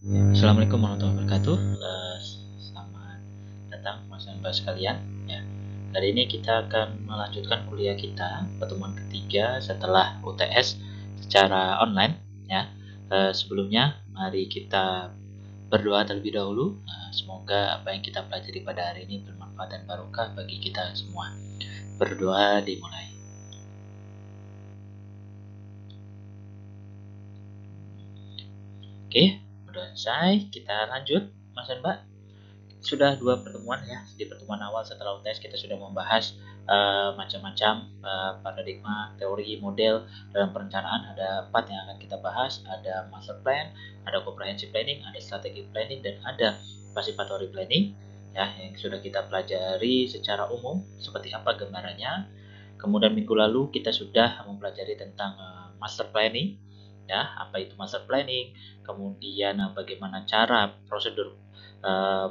Assalamualaikum warahmatullahi wabarakatuh. Selamat datang Mas dan Mbak sekalian. Ya, hari ini kita akan melanjutkan kuliah kita pertemuan ketiga setelah UTS secara online. Ya, sebelumnya mari kita berdoa terlebih dahulu. Semoga apa yang kita pelajari pada hari ini bermanfaat dan barokah bagi kita semua. Berdoa dimulai. Oke, udah selesai. Kita lanjut, Mas dan Mbak. Sudah 2 pertemuan ya. Di pertemuan awal setelah UTS kita sudah membahas macam-macam paradigma, teori, model dalam perencanaan. Ada 4 yang akan kita bahas. Ada master plan, ada comprehensive planning, ada strategic planning, dan ada participatory planning ya, yang sudah kita pelajari secara umum seperti apa gambarannya. Kemudian minggu lalu kita sudah mempelajari tentang master planning ya, apa itu master planning, kemudian bagaimana cara prosedur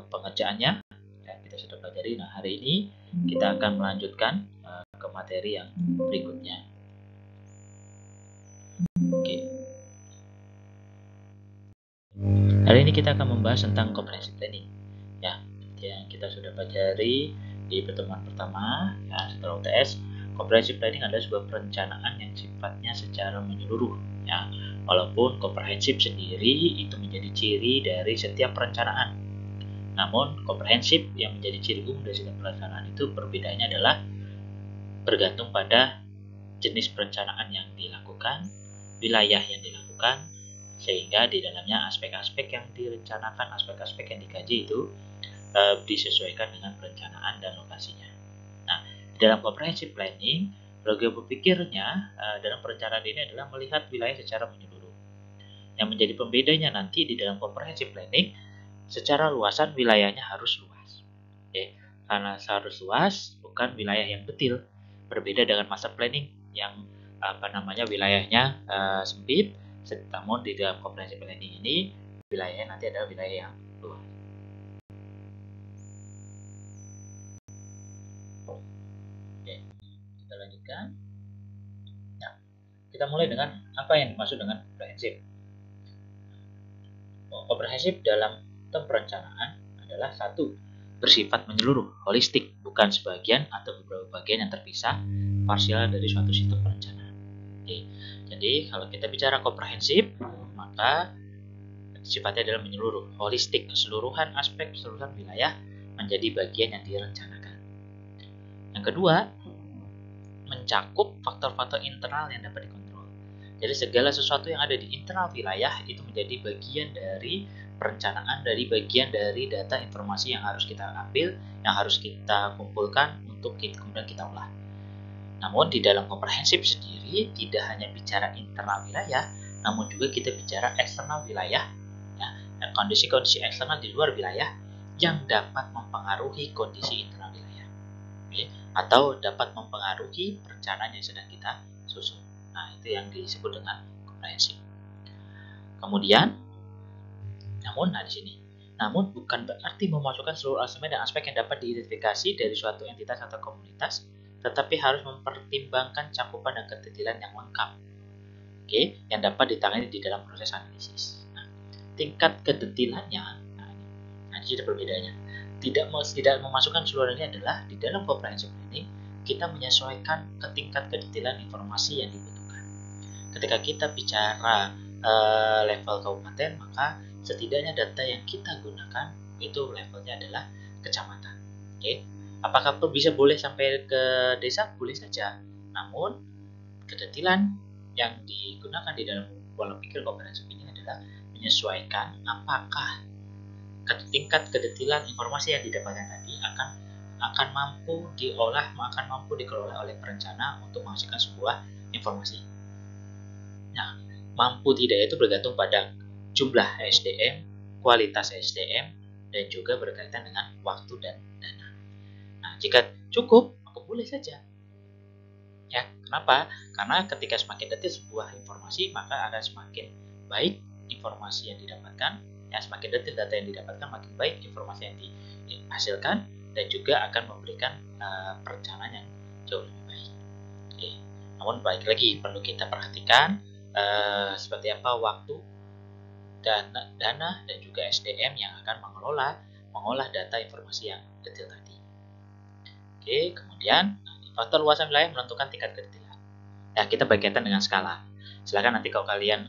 pengerjaannya ya, kita sudah pelajari. Nah, hari ini kita akan melanjutkan ke materi yang berikutnya. Oke. Hari ini kita akan membahas tentang comprehensive planning ya, yang kita sudah pelajari di pertemuan pertama ya, setelah UTS. Comprehensive planning adalah sebuah perencanaan yang sifatnya secara menyeluruh ya. Walaupun komprehensif sendiri itu menjadi ciri dari setiap perencanaan, namun komprehensif yang menjadi ciri umum dari setiap perencanaan itu perbedaannya adalah bergantung pada jenis perencanaan yang dilakukan, wilayah yang dilakukan, sehingga di dalamnya aspek-aspek yang direncanakan, aspek-aspek yang dikaji itu disesuaikan dengan perencanaan dan lokasinya. Nah, dalam comprehensive planning, logika berpikirnya dalam perencanaan ini adalah melihat wilayah secara menyeluruh. Yang menjadi pembedanya nanti di dalam comprehensive planning, secara luasan wilayahnya harus luas. Oke, karena harus luas, bukan wilayah yang detil. Berbeda dengan master planning yang wilayahnya sempit, namun di dalam comprehensive planning ini wilayahnya nanti adalah wilayah yang luas. Oke, kita lanjutkan. Nah, kita mulai dengan apa yang dimaksud dengan komprehensif. Komprehensif dalam term perencanaan adalah satu, bersifat menyeluruh, holistik, bukan sebagian atau beberapa bagian yang terpisah, parsial dari suatu sistem perencanaan. Oke, jadi kalau kita bicara komprehensif, maka sifatnya adalah menyeluruh, holistik, keseluruhan aspek, keseluruhan wilayah menjadi bagian yang direncanakan. Yang kedua, mencakup faktor-faktor internal yang dapat dikontrol. Jadi segala sesuatu yang ada di internal wilayah itu menjadi bagian dari perencanaan, dari bagian dari data informasi yang harus kita ambil, yang harus kita kumpulkan untuk kemudian kita olah. Namun di dalam komprehensif sendiri tidak hanya bicara internal wilayah, namun juga kita bicara eksternal wilayah, ya, kondisi-kondisi eksternal di luar wilayah yang dapat mempengaruhi kondisi internal wilayah, atau dapat mempengaruhi perencanaan yang sedang kita susun. Nah, itu yang disebut dengan komprehensif. Kemudian, namun di sini, namun bukan berarti memasukkan seluruh elemen dan aspek yang dapat diidentifikasi dari suatu entitas atau komunitas, tetapi harus mempertimbangkan cakupan dan kedetilan yang lengkap, yang dapat ditangani di dalam proses analisis. Nah, tingkat kedetilannya, di sini perbedaannya. Tidak memasukkan seluruh ini adalah di dalam comprehensive planning kita menyesuaikan ke tingkat kedetilan informasi yang dibutuhkan. Ketika kita bicara level kabupaten, maka setidaknya data yang kita gunakan itu levelnya adalah kecamatan. Apakah bisa boleh sampai ke desa? Boleh saja. Namun kedetilan yang digunakan di dalam pola pikir komprehensif ini adalah menyesuaikan apakah tingkat kedetilan informasi yang didapatkan tadi akan mampu diolah, akan mampu dikelola oleh perencana untuk menghasilkan sebuah informasi. Nah, mampu tidak itu bergantung pada jumlah SDM, kualitas SDM, dan juga berkaitan dengan waktu dan dana. Nah, jika cukup, maka boleh saja. Ya, kenapa? Karena ketika semakin detil sebuah informasi, maka akan semakin baik informasi yang didapatkan. Ya, semakin detil data yang didapatkan, makin baik informasi yang dihasilkan, dan juga akan memberikan perencanaan yang jauh lebih baik. Oke. Namun baik lagi perlu kita perhatikan seperti apa waktu dana dan juga SDM yang akan mengolah data informasi yang detail tadi. Oke, kemudian faktor luasan wilayah menentukan tingkat kedetailan. Ya, kita berkaitan dengan skala. Silakan nanti kalau kalian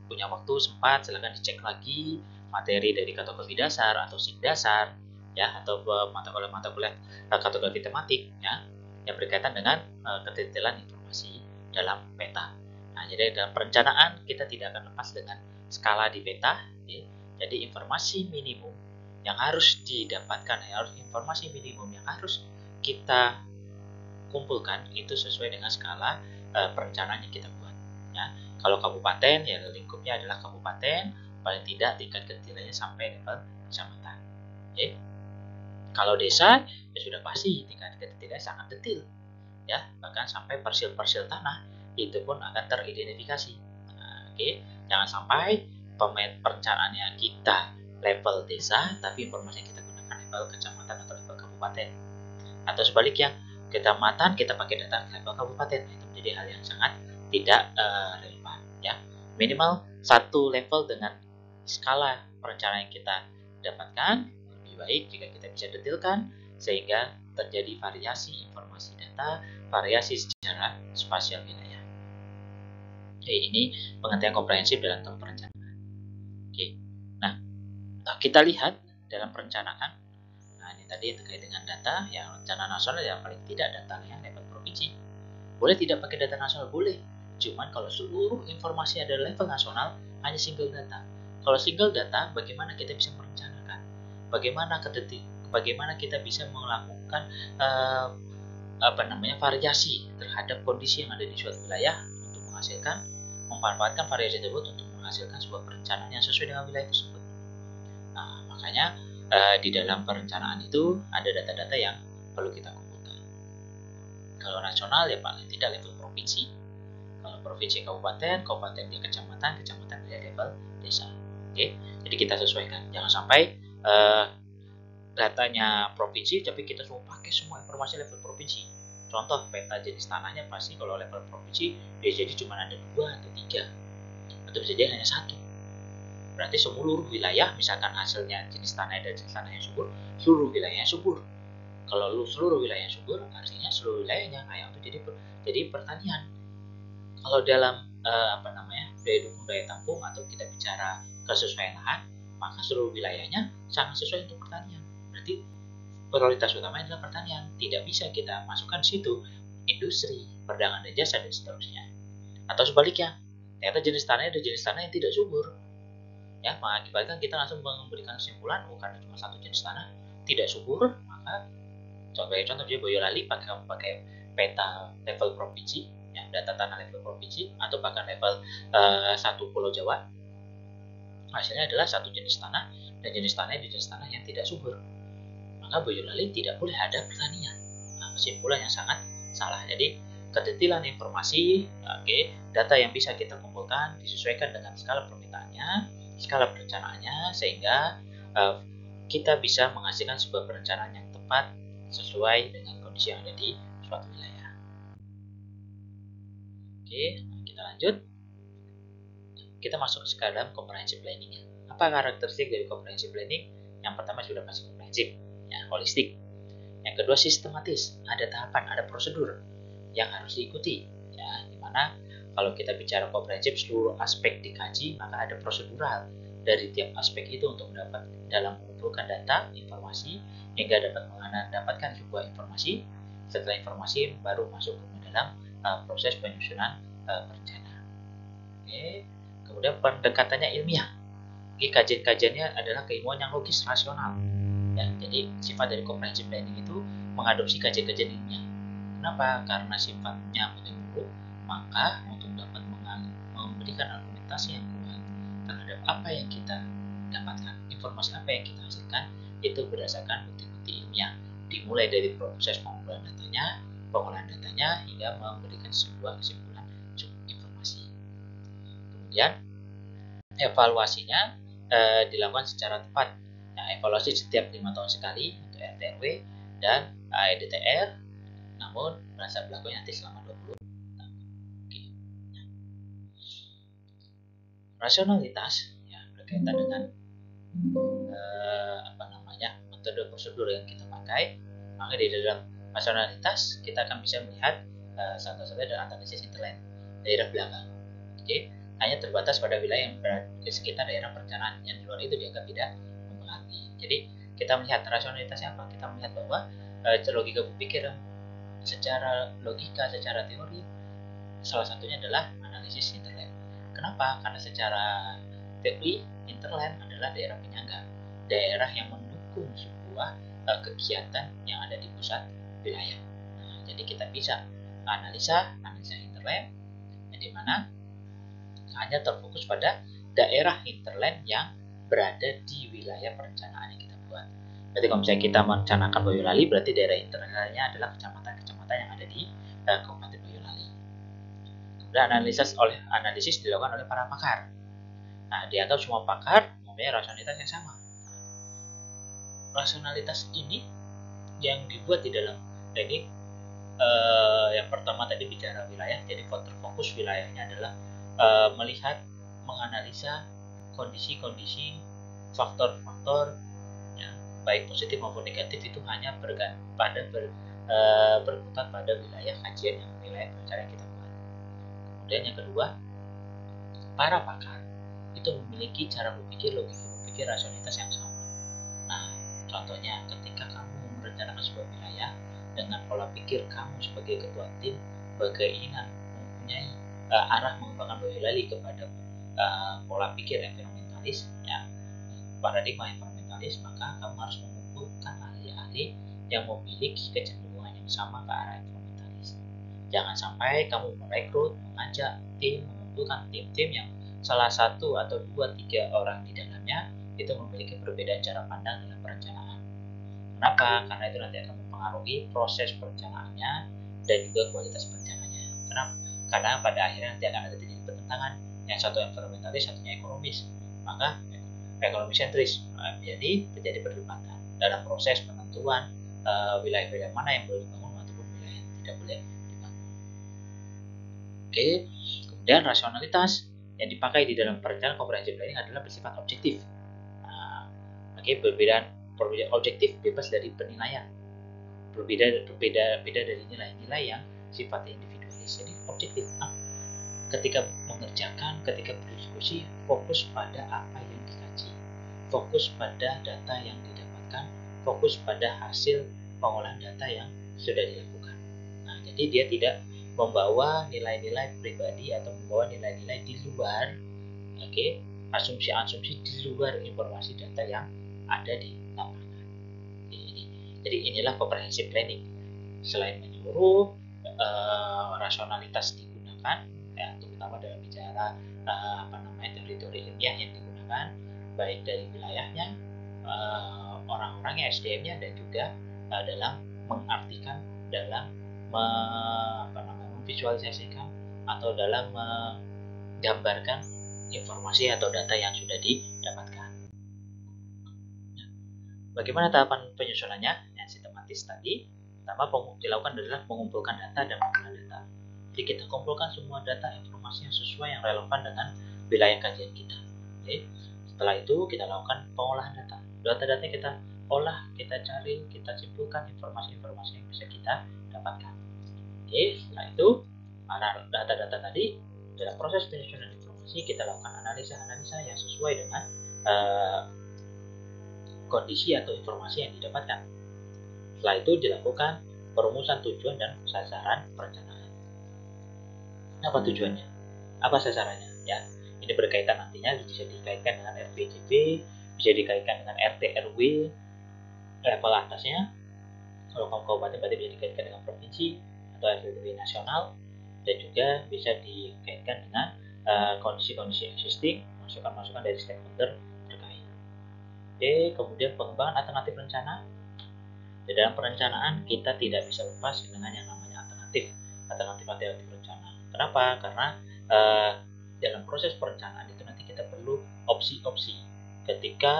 punya waktu sempat, silakan dicek lagi materi dari kartografi dasar atau SIG dasar, ya, atau mata kuliah kartografi tematik, ya, yang berkaitan dengan kedetailan informasi dalam peta. Nah, jadi dalam perencanaan kita tidak akan lepas dengan skala di peta, ya. Jadi informasi minimum yang harus didapatkan, informasi minimum yang harus kita kumpulkan itu sesuai dengan skala perencanaan yang kita buat. Ya, kalau kabupaten ya lingkupnya adalah kabupaten, paling tidak tingkat kedetailannya sampai level kecamatan. Oke. Kalau desa ya sudah pasti tingkat kedetailannya sangat detail, ya, bahkan sampai parsil-parsil tanah itu pun akan teridentifikasi. Nah, oke, jangan sampai perencanaannya kita level desa tapi informasi yang kita gunakan level kecamatan atau level kabupaten, atau sebaliknya kecamatan kita pakai data level kabupaten, itu menjadi hal yang sangat tidak relevan, ya. Minimal satu level dengan skala perencanaan yang kita dapatkan lebih baik jika kita bisa detailkan sehingga terjadi variasi informasi data, variasi secara spasial wilayah. Oke, ini pengertian komprehensif dalam perencanaan. Oke, nah kita lihat dalam perencanaan. Nah, ini tadi terkait dengan data yang rencana nasional yang paling tidak datanya level provinsi. Boleh tidak pakai data nasional? Boleh. Cuman kalau seluruh informasi ada level nasional, hanya single data. Kalau single data, bagaimana kita bisa merencanakan? Bagaimana kita bisa melakukan variasi terhadap kondisi yang ada di suatu wilayah untuk memanfaatkan variasi tersebut untuk menghasilkan sebuah perencanaan yang sesuai dengan wilayah tersebut. Nah, makanya di dalam perencanaan itu ada data-data yang perlu kita kumpulkan. Kalau nasional ya paling tidak level provinsi. Kalau provinsi kabupaten dia kecamatan dia level desa. Oke, jadi kita sesuaikan. Jangan sampai datanya provinsi tapi kita semua pakai semua informasi level provinsi. Contoh peta jenis tanahnya pasti kalau level provinsi dia jadi cuma ada 2 atau 3 atau bisa jadi hanya 1. Berarti seluruh wilayah misalkan hasilnya jenis tanah dan jenis tanah yang subur, seluruh wilayahnya subur. Kalau seluruh wilayah subur artinya seluruh wilayahnya kayak itu jadi pertanian. Kalau dalam daya dukung daya tampung atau kita bicara kesesuaian lahan, maka seluruh wilayahnya sangat sesuai untuk pertanian. Berarti prioritas utamanya adalah pertanian. Tidak bisa kita masukkan di situ industri, perdagangan dan jasa dan seterusnya. Atau sebaliknya, ternyata jenis tanahnya ada jenis tanah yang tidak subur. Ya, mengakibatkan kita langsung memberikan kesimpulan karena cuma satu jenis tanah tidak subur, maka contoh dia Boyolali pakai peta level provinsi, ya, data tanah level provinsi atau bahkan level 1 Pulau Jawa, hasilnya adalah satu jenis tanah dan jenis tanah yang tidak subur, maka Boyolali tidak boleh ada pertanian. Nah, kesimpulan yang sangat salah. Jadi kedetailan informasi, data yang bisa kita kumpulkan disesuaikan dengan skala permintaannya, skala perencanaannya, sehingga kita bisa menghasilkan sebuah perencanaan yang tepat sesuai dengan kondisi yang ada di suatu wilayah. Oke, kita lanjut. Kita masuk ke dalam comprehensive planning. Apa karakteristik dari comprehensive planning? Yang pertama sudah pasti komprehensif, ya, holistik. Yang kedua sistematis, ada tahapan, ada prosedur yang harus diikuti, ya, dimana kalau kita bicara komprehensif seluruh aspek dikaji, maka ada prosedural dari tiap aspek itu untuk dalam mengumpulkan data, informasi, hingga dapat mendapatkan sebuah informasi. Setelah informasi baru masuk ke dalam proses penyusunan perencanaan. Oke. Kemudian pendekatannya ilmiah. Kajian-kajiannya adalah keilmuan yang logis rasional. Ya, jadi sifat dari comprehensive planning itu mengadopsi kajian-kajian ilmiah. Kenapa? Karena sifatnya menyeluruh, maka untuk dapat memberikan argumentasi yang kuat terhadap apa yang kita dapatkan, informasi apa yang kita hasilkan, itu berdasarkan bukti-bukti ilmiah, dimulai dari proses pengumpulan datanya, hingga memberikan sebuah kesimpulan informasi. Kemudian evaluasinya dilakukan secara tepat. Nah, evaluasi setiap 5 tahun sekali untuk RT/RW dan EDTR, namun masa berlakunya nanti selama 20 tahun. Oke. Rasionalitas, ya, berkaitan dengan metode prosedur yang kita pakai, maka di dalam rasionalitas kita akan bisa melihat satu-satunya adalah analisis hinterland, daerah belakang. Oke, hanya terbatas pada wilayah yang berada di sekitar daerah perencanaan, yang di luar itu dianggap tidak mempengaruhi. Jadi kita melihat rasionalitasnya apa? Kita melihat bahwa logika berpikir secara logika, secara teori, salah satunya adalah analisis hinterland. Kenapa? Karena secara teori hinterland adalah daerah penyangga, daerah yang mendukung sebuah kegiatan yang ada di pusat wilayah. Nah, jadi kita bisa analisa hinterland, yang dimana hanya terfokus pada daerah hinterland yang berada di wilayah perencanaan yang kita buat. Berarti kalau misalnya kita merencanakan Boyolali, berarti daerah hinterlandnya adalah kecamatan-kecamatan yang ada di Kabupaten Boyolali. Kemudian analisis dilakukan oleh para pakar. Nah, dianggap semua pakar mempunyai rasionalitas yang sama. Rasionalitas ini yang dibuat di dalam teknik yang pertama tadi bicara wilayah, jadi terfokus wilayahnya adalah melihat, menganalisa kondisi-kondisi, faktor-faktor ya, baik positif maupun negatif itu hanya berkutat pada wilayah kajian yang wilayah perencanaan kita buat. Kemudian yang kedua, para pakar itu memiliki cara berpikir, logika berpikir, rasionalitas yang sama. Nah, contohnya ketika kamu merencanakan sebuah wilayah dengan pola pikir kamu sebagai ketua tim berkeinginan mempunyai arah mengembangkan Boyolali kepada pola pikir environmentalis, ya, paradigma environmentalis, maka kamu harus mengumpulkan ahli-ahli yang memiliki kecenderungan yang sama ke arah environmentalis. Jangan sampai kamu merekrut, mengajak tim, mengumpulkan tim-tim yang salah satu atau 2-3 orang di dalamnya itu memiliki perbedaan cara pandang dalam perencanaan. Kenapa? Karena itu nanti akan mempengaruhi proses perencanaannya dan juga kualitas perencanaannya. Kenapa? Karena pada akhirnya nanti akan ada terjadi pertentangan, yang satu environmentalis, satunya ekonomis. Maka ekonomi sentris, jadi terjadi perdebatan dalam proses penentuan wilayah-wilayah mana yang boleh dibangun ataupun wilayah yang tidak boleh dibangun. Oke, kemudian rasionalitas yang dipakai di dalam perencanaan comprehensive planning adalah bersifat objektif. Perbedaan objektif bebas dari penilaian, berbeda dari nilai-nilai yang sifatnya individualis. Jadi objektif. Ketika mengerjakan, ketika berdiskusi, fokus pada apa yang dikaji, fokus pada data yang didapatkan, fokus pada hasil pengolahan data yang sudah dilakukan. Nah, jadi dia tidak membawa nilai-nilai pribadi atau membawa nilai-nilai di luar, asumsi-asumsi di luar informasi data yang ada di lapangan. Jadi inilah comprehensive planning. Selain menyeluruh, rasionalitas digunakan, ya, terutama dalam bicara teori-teori ilmiah yang digunakan, baik dari wilayahnya, orang-orangnya, SDM-nya, dan juga dalam mengartikan, dalam memvisualisasikan atau dalam menggambarkan informasi atau data yang sudah didapatkan. Bagaimana tahapan penyusunannya? Yang sistematis tadi, pertama dilakukan adalah mengumpulkan data dan mengolah data. Jadi kita kumpulkan semua data informasi yang sesuai, yang relevan dengan wilayah kajian kita. Oke. Setelah itu kita lakukan pengolahan data. Data-data kita olah, kita cari, kita simpulkan informasi-informasi yang bisa kita dapatkan. Oke, setelah itu data-data tadi dalam proses penyusunan informasi kita lakukan analisa-analisa yang sesuai dengan kondisi atau informasi yang didapatkan. Setelah itu dilakukan perumusan tujuan dan sasaran perencanaan. Apa tujuannya? Apa sasarannya? Ya, ini berkaitan nantinya bisa dikaitkan dengan RPJP, bisa dikaitkan dengan RT RW level atasnya. Kalau kabupaten berarti bisa dikaitkan dengan provinsi atau RW nasional, dan juga bisa dikaitkan dengan kondisi-kondisi existing, masukan-masukan dari stakeholder terkait. Oke, kemudian pengembangan alternatif rencana. Di dalam perencanaan kita tidak bisa lepas dengan yang namanya alternatif rencana. Kenapa? Karena dalam proses perencanaan itu nanti kita perlu opsi-opsi. Ketika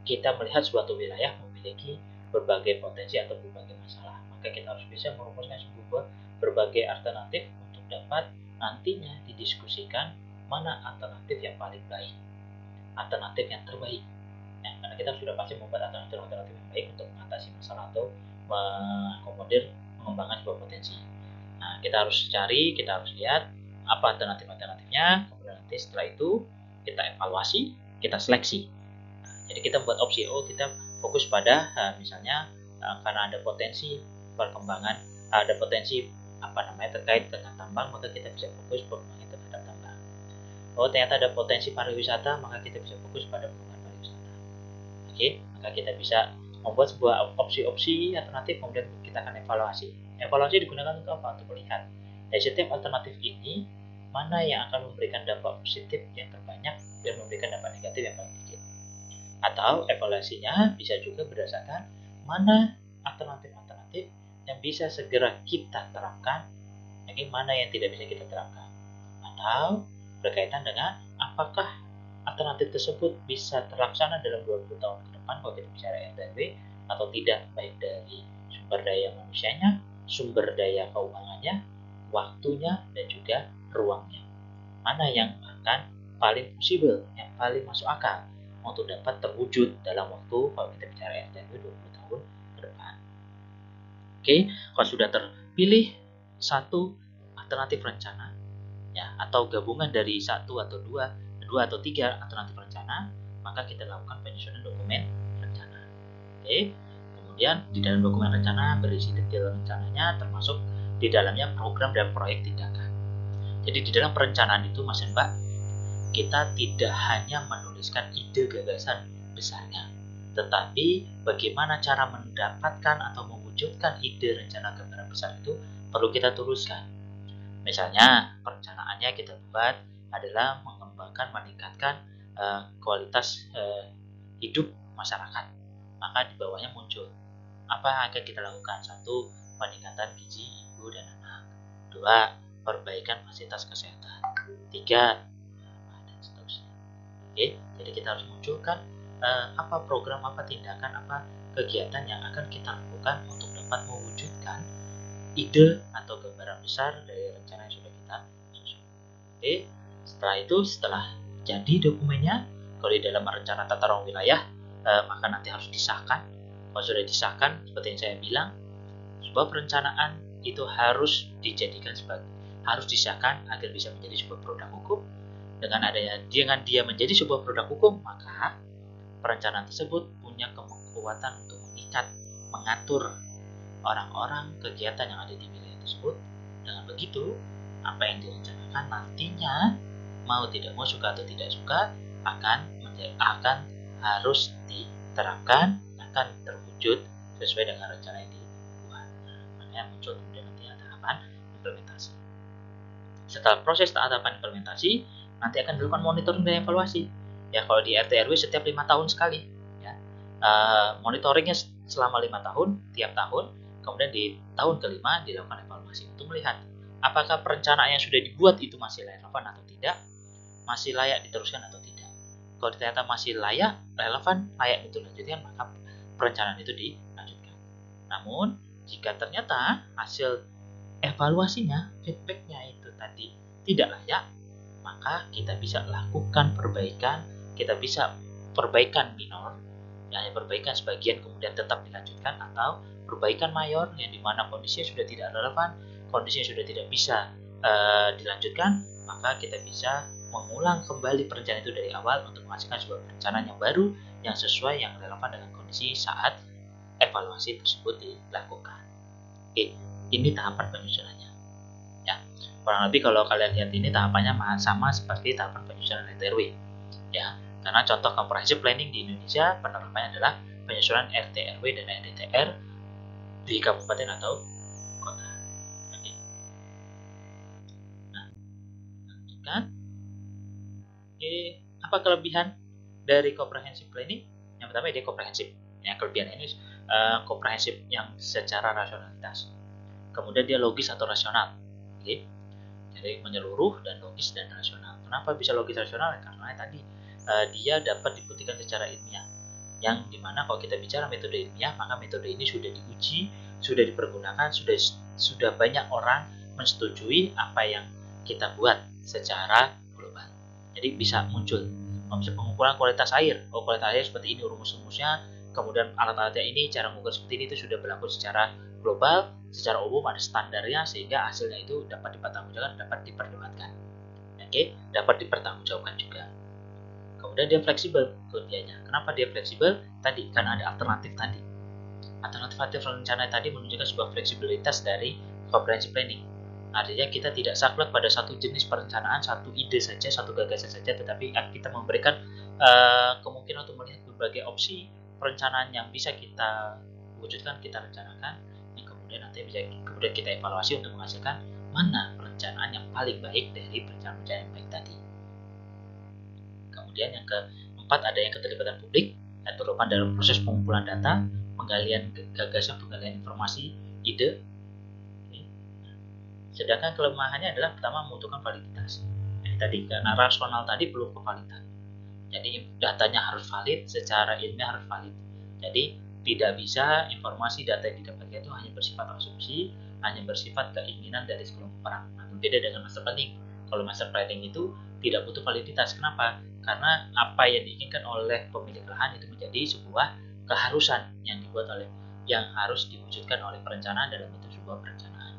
kita melihat suatu wilayah memiliki berbagai potensi atau berbagai masalah, maka kita harus bisa merumuskan berbagai alternatif untuk dapat nantinya didiskusikan mana alternatif yang paling baik, alternatif yang terbaik. Ya, karena kita sudah pasti membuat alternatif yang baik untuk mengatasi masalah atau mengakomodir mengembangkan sebuah potensi. Nah, kita harus cari, kita harus lihat apa alternatifnya, kemudian nanti setelah itu kita evaluasi, kita seleksi. Nah, jadi kita buat opsi, kita fokus pada misalnya karena ada potensi perkembangan, ada potensi terkait dengan tambang, maka kita bisa fokus pengembangan terhadap tambang. Ternyata ada potensi pariwisata, maka kita bisa fokus pada pengembangan pariwisata. Maka kita bisa membuat sebuah opsi-opsi alternatif, kemudian kita akan evaluasi. Evaluasi digunakan untuk apa? Untuk melihat dari setiap alternatif ini mana yang akan memberikan dampak positif yang terbanyak dan memberikan dampak negatif yang paling sedikit. Atau evaluasinya bisa juga berdasarkan mana alternatif-alternatif yang bisa segera kita terapkan, mana yang tidak bisa kita terapkan. Atau berkaitan dengan apakah alternatif tersebut bisa terlaksana dalam 20 tahun ke depan kalau kita bicara RTW atau tidak, baik dari sumber daya manusianya, sumber daya keuangannya, waktunya, dan juga ruangnya. Mana yang akan paling possible, yang paling masuk akal untuk dapat terwujud dalam waktu kalau kita bicara RTW 20 tahun ke depan. Kalau sudah terpilih satu alternatif rencana, ya, atau gabungan dari satu atau dua atau tiga alternatif rencana, maka kita lakukan penyusunan dokumen rencana. Kemudian di dalam dokumen rencana berisi detail rencananya, termasuk di dalamnya program dan proyek tindakan. Jadi di dalam perencanaan itu, Mas dan Mbak, kita tidak hanya menuliskan ide gagasan besarnya, tetapi bagaimana cara mendapatkan atau mewujudkan ide rencana gambaran besar itu perlu kita tuliskan. Misalnya perencanaannya kita buat adalah mengembangkan, meningkatkan kualitas hidup masyarakat. Maka di bawahnya muncul apa yang akan kita lakukan. 1. Peningkatan gizi ibu dan anak. 2. Perbaikan fasilitas kesehatan. 3. Dan seterusnya. Jadi kita harus munculkan apa program, apa tindakan, apa kegiatan yang akan kita lakukan untuk dapat mewujudkan ide atau gambaran besar dari rencana yang sudah kita susun. Setelah jadi dokumennya, kalau di dalam rencana tata ruang wilayah, maka nanti harus disahkan. Kalau sudah disahkan, seperti yang saya bilang, sebuah perencanaan itu harus disahkan agar bisa menjadi sebuah produk hukum. Dengan dia menjadi sebuah produk hukum, maka perencanaan tersebut punya kekuatan untuk mengatur orang-orang, kegiatan yang ada di wilayah tersebut. Dengan begitu, apa yang direncanakan nantinya, mau tidak mau, suka atau tidak suka, akan harus diterapkan, akan terwujud sesuai dengan rencana yang dibuat. Makanya muncul kemudian nanti tahapan implementasi. Setelah proses tahapan implementasi, nanti akan dilakukan monitoring dan evaluasi. Ya, kalau di RT/RW setiap 5 tahun sekali. Ya. Monitoringnya selama 5 tahun, tiap tahun. Kemudian di tahun kelima dilakukan evaluasi untuk melihat apakah perencanaan yang sudah dibuat itu masih relevan atau tidak, masih layak diteruskan atau tidak. Kalau ternyata masih layak, relevan, layak dilanjutkan, maka perencanaan itu dilanjutkan. Namun, jika ternyata hasil evaluasinya, feedbacknya itu tadi tidak layak, maka kita bisa lakukan perbaikan, kita bisa perbaikan minor, hanya perbaikan sebagian kemudian tetap dilanjutkan, atau perbaikan mayor yang dimana kondisinya sudah tidak relevan, kondisinya sudah tidak bisa dilanjutkan, maka kita bisa mengulang kembali perencanaan itu dari awal untuk menghasilkan sebuah perencanaan yang baru, yang sesuai, yang relevan dengan kondisi saat evaluasi tersebut dilakukan. Ini tahapan penyusunannya. Ya, kurang lebih kalau kalian lihat ini tahapannya sama seperti tahapan penyusunan RT/RW. Ya, karena contoh comprehensive planning di Indonesia penerapannya adalah penyusunan RT/RW dan RDTR di kabupaten atau kota. Nah, lanjutkan. Apa kelebihan dari comprehensive planning? Yang pertama, dia komprehensif. Yang kelebihan ini komprehensif yang secara rasionalitas. Kemudian dia logis atau rasional. Jadi menyeluruh dan logis dan rasional. Kenapa bisa logis rasional? Karena tadi dia dapat dibuktikan secara ilmiah. Yang dimana kalau kita bicara metode ilmiah, maka metode ini sudah diuji, sudah dipergunakan, sudah banyak orang menyetujui apa yang kita buat secara global. Jadi bisa muncul pengukuran kualitas air. Kualitas air seperti ini rumus-rumusnya, kemudian alat-alatnya ini, cara mengukur seperti ini, itu sudah berlaku secara global, secara umum ada standarnya, sehingga hasilnya itu dapat dipertanggungjawabkan, dapat diperdebatkan. Dapat dipertanggungjawabkan juga. Kemudian dia fleksibel kelebihannya. Kenapa dia fleksibel? Tadi karena ada alternatif tadi. Alternatif rencana tadi menunjukkan sebuah fleksibilitas dari comprehensive planning. Artinya kita tidak saklek pada satu jenis perencanaan, satu ide saja, satu gagasan saja, tetapi kita memberikan kemungkinan untuk melihat berbagai opsi perencanaan yang bisa kita wujudkan, kita rencanakan, yang kemudian nanti bisa kemudian kita evaluasi untuk menghasilkan mana perencanaan yang paling baik dari perencanaan yang baik tadi. Kemudian yang keempat ada yang keterlibatan publik, terutama dalam proses pengumpulan data, penggalian gagasan, penggalian informasi, ide. Sedangkan kelemahannya adalah pertama membutuhkan validitas. Tadi karena rasional tadi belum kevalidan. Jadi datanya harus valid, secara ilmiah harus valid. Jadi tidak bisa informasi data yang didapatkan itu hanya bersifat asumsi, hanya bersifat keinginan dari sekelompok orang. Nah, berbeda dengan master planning. Kalau master planning itu tidak butuh validitas. Kenapa? Karena apa yang diinginkan oleh pemilik lahan itu menjadi sebuah keharusan yang dibuat oleh, yang harus diwujudkan oleh perencanaan dalam bentuk sebuah perencanaan.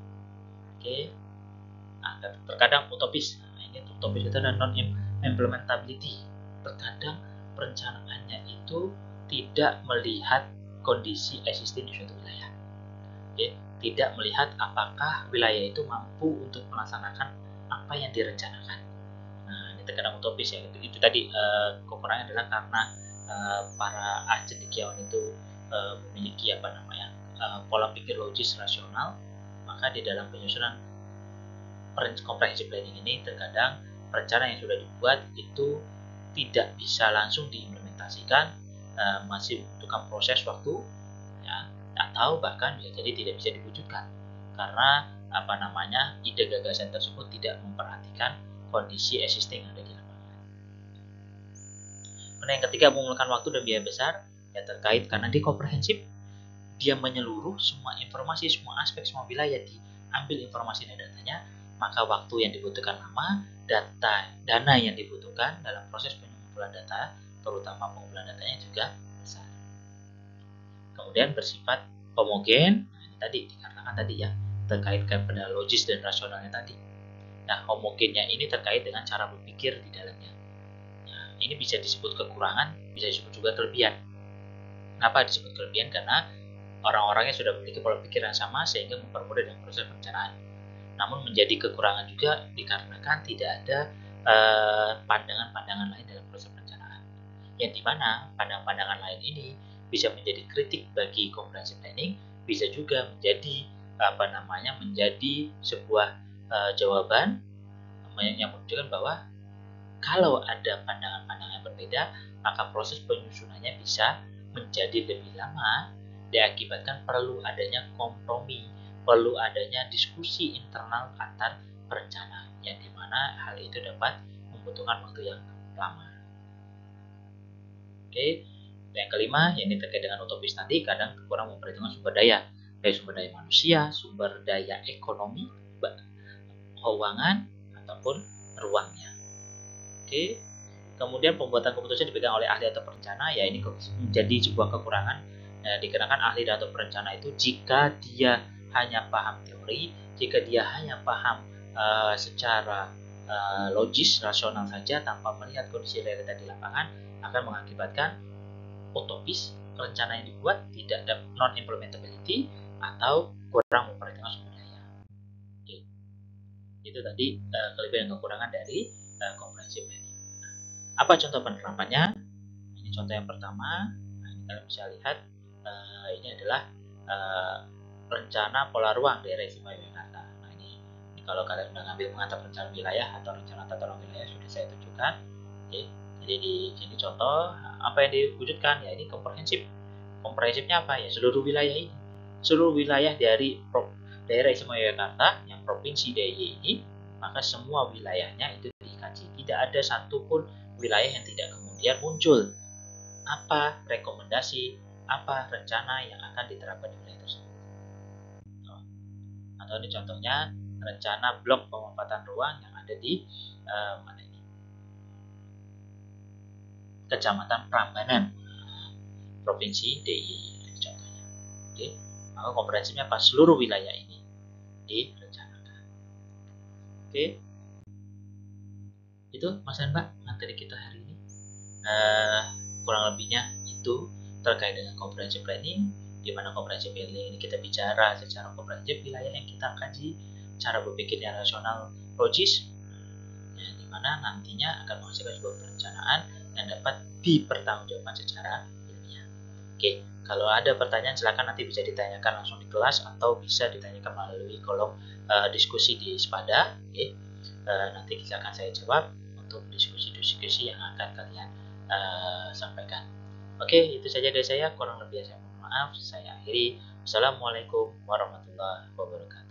Nah, terkadang utopis. Nah, ini utopis itu adalah non implementability. Terkadang perencanaannya itu tidak melihat kondisi existing di suatu wilayah. Tidak melihat apakah wilayah itu mampu untuk melaksanakan apa yang direncanakan. Nah, ini terkadang utopis ya. Itu tadi kekurangannya adalah karena para cendekiawan itu memiliki pola pikir logis rasional, maka di dalam penyusunan comprehensive planning ini terkadang rencana yang sudah dibuat itu tidak bisa langsung diimplementasikan, masih membutuhkan proses waktu, ya, atau bahkan bisa jadi tidak bisa diwujudkan karena ide gagasan tersebut tidak memperhatikan kondisi existing yang ada di lapangan. Kemudian yang ketiga, memerlukan waktu dan biaya besar, ya terkait karena di komprehensif dia menyeluruh semua informasi, semua aspek, semua wilayah, diambil informasi dan datanya, maka waktu yang dibutuhkan lama, dana yang dibutuhkan dalam proses pengumpulan data, terutama pengumpulan datanya juga besar. Kemudian bersifat homogen, nah ini tadi dikatakan tadi ya, terkait pada logis dan rasionalnya tadi. Nah, homogennya ini terkait dengan cara berpikir di dalamnya. Nah, ini bisa disebut kekurangan, bisa disebut juga kelebihan. Kenapa disebut kelebihan? Karena orang-orangnya sudah memiliki pola pikir yang sama sehingga mempermudah dalam proses perencanaan. Namun menjadi kekurangan juga dikarenakan tidak ada pandangan-pandangan lain dalam proses perencanaan. Yang dimana pandangan-pandangan lain ini bisa menjadi kritik bagi comprehensive planning, bisa juga menjadi menjadi sebuah jawaban yang menunjukkan bahwa kalau ada pandangan-pandangan berbeda, maka proses penyusunannya bisa menjadi lebih lama, diakibatkan perlu adanya kompromi, perlu adanya diskusi internal antar perencana, yang dimana hal itu dapat membutuhkan waktu yang lama. Yang kelima, yang ini terkait dengan utopis tadi, kadang kurang memperhitungkan sumber daya, baik sumber daya manusia, sumber daya ekonomi, keuangan, ataupun ruangnya. Kemudian pembuatan keputusan dipegang oleh ahli atau perencana, ya ini menjadi sebuah kekurangan. Dikenakan ahli atau perencana itu jika dia hanya paham teori, jika dia hanya paham secara logis, rasional saja tanpa melihat kondisi realita di lapangan, akan mengakibatkan utopis, rencana yang dibuat tidak ada non implementability atau kurang memperhitungkan sumber daya. Itu tadi kelebihan dan kekurangan dari comprehensive planning. Apa contoh penerapannya? Ini contoh yang pertama. Nah, ini kalian bisa lihat ini adalah rencana pola ruang daerah istimewa Yogyakarta. Nah, ini kalau kalian sudah ngambil mengatap rencana wilayah atau rencana tata ruang wilayah sudah saya tunjukkan. Jadi di sini contoh apa yang diwujudkan, ya ini komprehensif. Komprehensifnya apa ya? Seluruh wilayah ini, seluruh wilayah dari daerah istimewa Yogyakarta yang provinsi DIY ini, maka semua wilayahnya itu dikaji. Tidak ada satupun wilayah yang tidak kemudian muncul apa rekomendasi, apa rencana yang akan diterapkan di wilayah tersebut. Atau ini contohnya rencana blok pemanfaatan ruang yang ada di mana ini? Kecamatan Prambanan, Provinsi DIY contohnya. Oke, maka komprehensifnya apa? Seluruh wilayah ini direncanakan. Oke, itu Mas dan Mbak materi kita hari ini. Kurang lebihnya itu terkait dengan comprehensive planning, di mana comprehensive planning ini kita bicara secara komprehensif wilayah yang kita kaji, cara berpikir yang rasional, logis, ya, di mana nantinya akan menghasilkan sebuah perencanaan yang dapat dipertanggungjawabkan secara ilmiah. Oke, kalau ada pertanyaan silakan nanti bisa ditanyakan langsung di kelas atau bisa ditanyakan melalui kolom diskusi di Spada. Oke, nanti akan saya jawab untuk diskusi-diskusi yang akan kalian sampaikan. Oke, itu saja dari saya. Kurang lebih saya mohon maaf. Saya akhiri. Assalamualaikum warahmatullahi wabarakatuh.